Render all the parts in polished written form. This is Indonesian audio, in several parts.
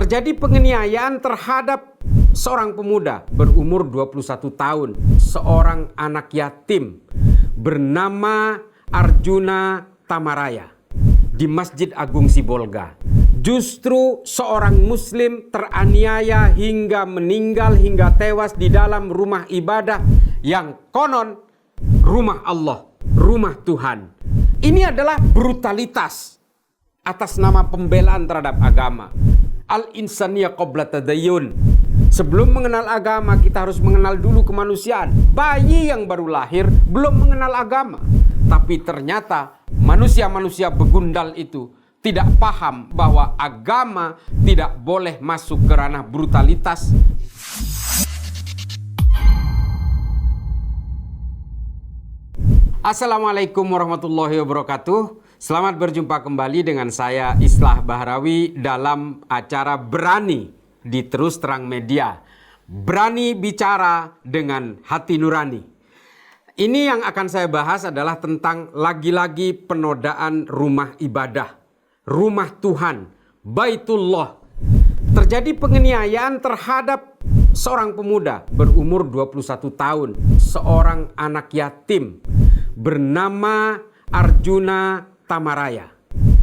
Terjadi penganiayaan terhadap seorang pemuda berumur 21 tahun, seorang anak yatim bernama Arjuna Tamaraya di Masjid Agung Sibolga. Justru seorang muslim teraniaya hingga meninggal, hingga tewas di dalam rumah ibadah yang konon rumah Allah, rumah Tuhan. Ini adalah brutalitas atas nama pembelaan terhadap agama. Al-insaniyah qabla tadayun. Sebelum mengenal agama, kita harus mengenal dulu kemanusiaan. Bayi yang baru lahir belum mengenal agama. Tapi ternyata manusia-manusia begundal itu tidak paham bahwa agama tidak boleh masuk ke ranah brutalitas. Assalamualaikum warahmatullahi wabarakatuh. Selamat berjumpa kembali dengan saya Islah Bahrawi dalam acara Berani di Terus Terang Media. Berani bicara dengan hati nurani. Ini yang akan saya bahas adalah tentang lagi-lagi penodaan rumah ibadah, rumah Tuhan, Baitullah. Terjadi penganiayaan terhadap seorang pemuda berumur 21 tahun, seorang anak yatim bernama Arjuna Tamaraya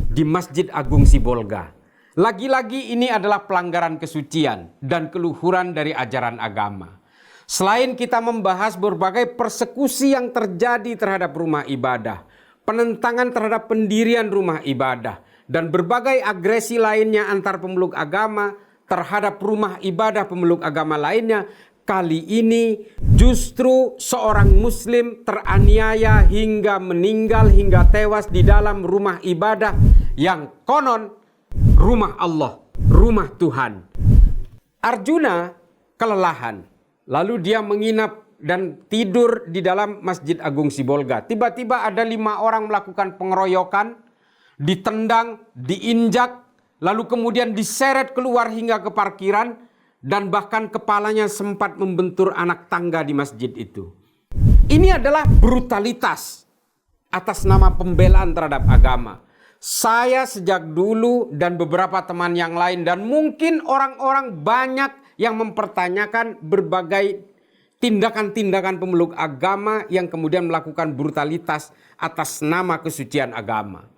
di Masjid Agung Sibolga. Lagi-lagi ini adalah pelanggaran kesucian dan keluhuran dari ajaran agama. Selain kita membahas berbagai persekusi yang terjadi terhadap rumah ibadah, penentangan terhadap pendirian rumah ibadah, dan berbagai agresi lainnya antar pemeluk agama terhadap rumah ibadah pemeluk agama lainnya, kali ini justru seorang muslim teraniaya hingga meninggal, hingga tewas di dalam rumah ibadah yang konon rumah Allah, rumah Tuhan. Arjuna kelelahan, lalu dia menginap dan tidur di dalam Masjid Agung Sibolga. Tiba-tiba ada 5 orang melakukan pengeroyokan, ditendang, diinjak, lalu kemudian diseret keluar hingga ke parkiran, dan bahkan kepalanya sempat membentur anak tangga di masjid itu. Ini adalah brutalitas atas nama pembelaan terhadap agama. Saya sejak dulu dan beberapa teman yang lain dan mungkin orang-orang banyak yang mempertanyakan berbagai tindakan-tindakan pemeluk agama yang kemudian melakukan brutalitas atas nama kesucian agama.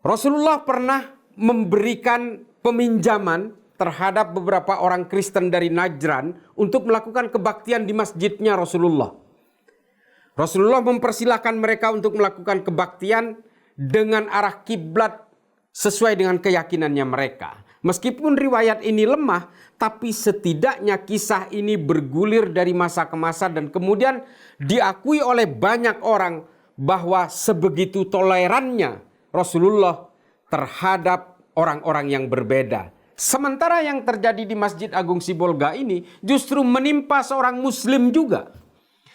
Rasulullah pernah memberikan peminjaman terhadap beberapa orang Kristen dari Najran untuk melakukan kebaktian di masjidnya Rasulullah. Rasulullah mempersilahkan mereka untuk melakukan kebaktian dengan arah kiblat sesuai dengan keyakinannya mereka. Meskipun riwayat ini lemah, tapi setidaknya kisah ini bergulir dari masa ke masa dan kemudian diakui oleh banyak orang bahwa sebegitu tolerannya Rasulullah terhadap orang-orang yang berbeda. Sementara yang terjadi di Masjid Agung Sibolga ini justru menimpa seorang muslim juga.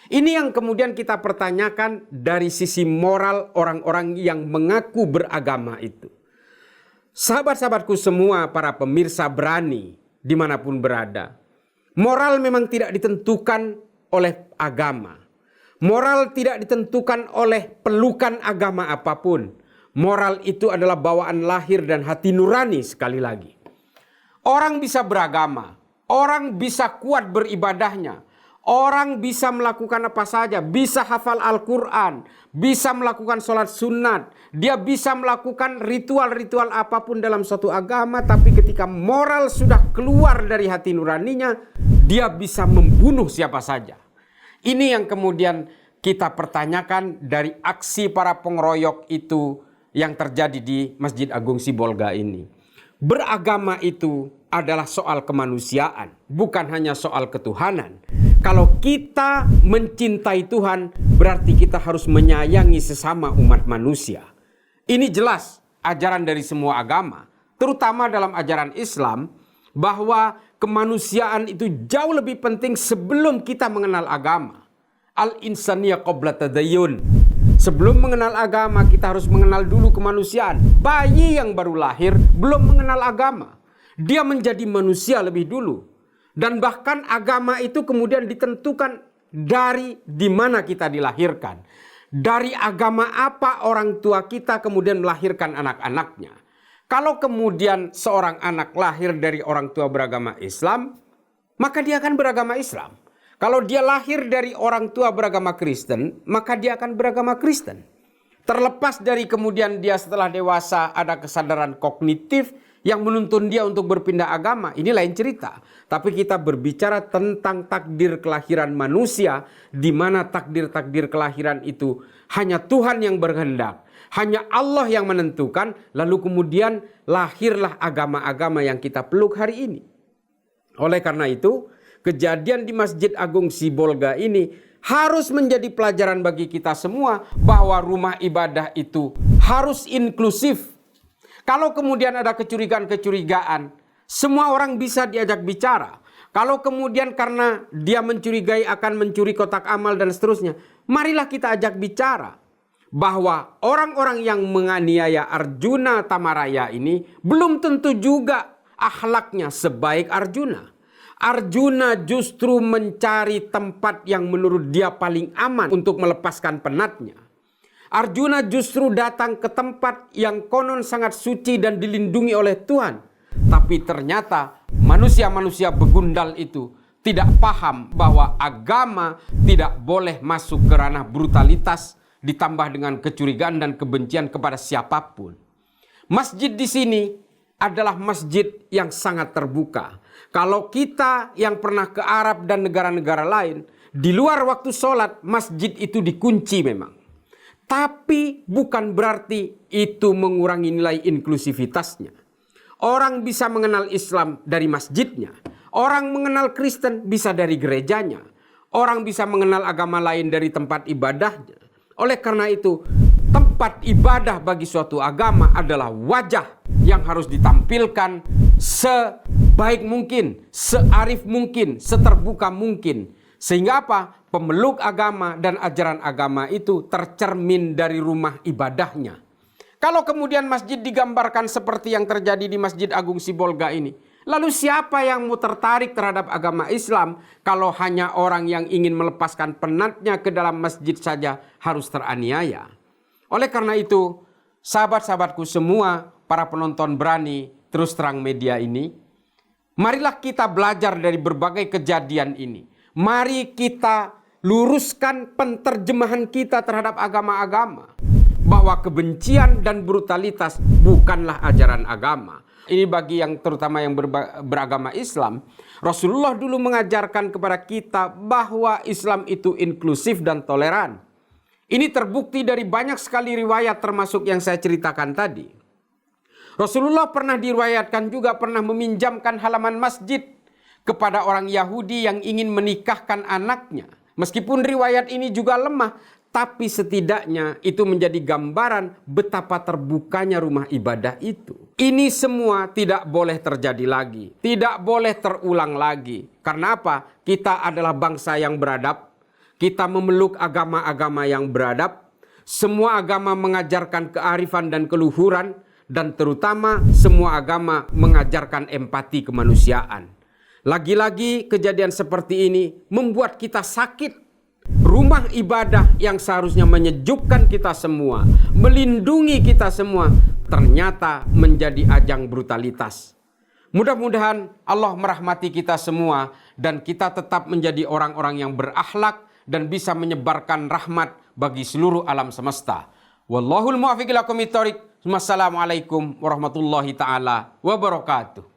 Ini yang kemudian kita pertanyakan dari sisi moral orang-orang yang mengaku beragama itu. Sahabat-sahabatku semua, para pemirsa Berani dimanapun berada. Moral memang tidak ditentukan oleh agama. Moral tidak ditentukan oleh pelukan agama apapun. Moral itu adalah bawaan lahir dan hati nurani sekali lagi. Orang bisa beragama, orang bisa kuat beribadahnya, orang bisa melakukan apa saja, bisa hafal Al-Quran, bisa melakukan sholat sunat, dia bisa melakukan ritual-ritual apapun dalam suatu agama, tapi ketika moral sudah keluar dari hati nuraninya, dia bisa membunuh siapa saja. Ini yang kemudian kita pertanyakan dari aksi para pengeroyok itu yang terjadi di Masjid Agung Sibolga ini. Beragama itu adalah soal kemanusiaan, bukan hanya soal ketuhanan. Kalau kita mencintai Tuhan, berarti kita harus menyayangi sesama umat manusia. Ini jelas ajaran dari semua agama, terutama dalam ajaran Islam, bahwa kemanusiaan itu jauh lebih penting sebelum kita mengenal agama. Al-insaniyah qabla tadayun. Sebelum mengenal agama, kita harus mengenal dulu kemanusiaan. Bayi yang baru lahir belum mengenal agama. Dia menjadi manusia lebih dulu. Dan bahkan agama itu kemudian ditentukan dari di mana kita dilahirkan. Dari agama apa orang tua kita kemudian melahirkan anak-anaknya. Kalau kemudian seorang anak lahir dari orang tua beragama Islam, maka dia akan beragama Islam. Kalau dia lahir dari orang tua beragama Kristen, maka dia akan beragama Kristen. Terlepas dari kemudian dia setelah dewasa ada kesadaran kognitif yang menuntun dia untuk berpindah agama, ini lain cerita. Tapi kita berbicara tentang takdir kelahiran manusia, di mana takdir-takdir kelahiran itu hanya Tuhan yang berkehendak. Hanya Allah yang menentukan, lalu kemudian lahirlah agama-agama yang kita peluk hari ini. Oleh karena itu, kejadian di Masjid Agung Sibolga ini harus menjadi pelajaran bagi kita semua bahwa rumah ibadah itu harus inklusif. Kalau kemudian ada kecurigaan-kecurigaan, semua orang bisa diajak bicara. Kalau kemudian karena dia mencurigai akan mencuri kotak amal dan seterusnya, marilah kita ajak bicara. Bahwa orang-orang yang menganiaya Arjuna Tamaraya ini belum tentu juga akhlaknya sebaik Arjuna. Arjuna justru mencari tempat yang menurut dia paling aman untuk melepaskan penatnya. Arjuna justru datang ke tempat yang konon sangat suci dan dilindungi oleh Tuhan. Tapi ternyata manusia-manusia begundal itu tidak paham bahwa agama tidak boleh masuk ke ranah brutalitas, ditambah dengan kecurigaan dan kebencian kepada siapapun. Masjid di sini adalah masjid yang sangat terbuka. Kalau kita yang pernah ke Arab dan negara-negara lain, di luar waktu sholat, masjid itu dikunci memang. Tapi bukan berarti itu mengurangi nilai inklusivitasnya. Orang bisa mengenal Islam dari masjidnya. Orang mengenal Kristen bisa dari gerejanya. Orang bisa mengenal agama lain dari tempat ibadahnya. Oleh karena itu, tempat ibadah bagi suatu agama adalah wajah yang harus ditampilkan sebaik mungkin, searif mungkin, seterbuka mungkin. Sehingga apa? Pemeluk agama dan ajaran agama itu tercermin dari rumah ibadahnya. Kalau kemudian masjid digambarkan seperti yang terjadi di Masjid Agung Sibolga ini, lalu siapa yang mau tertarik terhadap agama Islam kalau hanya orang yang ingin melepaskan penatnya ke dalam masjid saja harus teraniaya? Oleh karena itu, sahabat-sahabatku semua, para penonton Berani Terus Terang Media ini, marilah kita belajar dari berbagai kejadian ini. Mari kita luruskan penterjemahan kita terhadap agama-agama. Bahwa kebencian dan brutalitas bukanlah ajaran agama. Ini bagi yang terutama yang beragama Islam. Rasulullah dulu mengajarkan kepada kita bahwa Islam itu inklusif dan toleran. Ini terbukti dari banyak sekali riwayat termasuk yang saya ceritakan tadi. Rasulullah pernah diriwayatkan juga pernah meminjamkan halaman masjid kepada orang Yahudi yang ingin menikahkan anaknya. Meskipun riwayat ini juga lemah, tapi setidaknya itu menjadi gambaran betapa terbukanya rumah ibadah itu. Ini semua tidak boleh terjadi lagi. Tidak boleh terulang lagi. Karena apa? Kita adalah bangsa yang beradab. Kita memeluk agama-agama yang beradab. Semua agama mengajarkan kearifan dan keluhuran. Dan terutama semua agama mengajarkan empati kemanusiaan. Lagi-lagi kejadian seperti ini membuat kita sakit. Rumah ibadah yang seharusnya menyejukkan kita semua, melindungi kita semua, ternyata menjadi ajang brutalitas. Mudah-mudahan Allah merahmati kita semua dan kita tetap menjadi orang-orang yang berakhlak dan bisa menyebarkan rahmat bagi seluruh alam semesta. Wallahul muwaffiq ila aqwamit thoriq. Wassalamualaikum warahmatullahi taala wabarakatuh.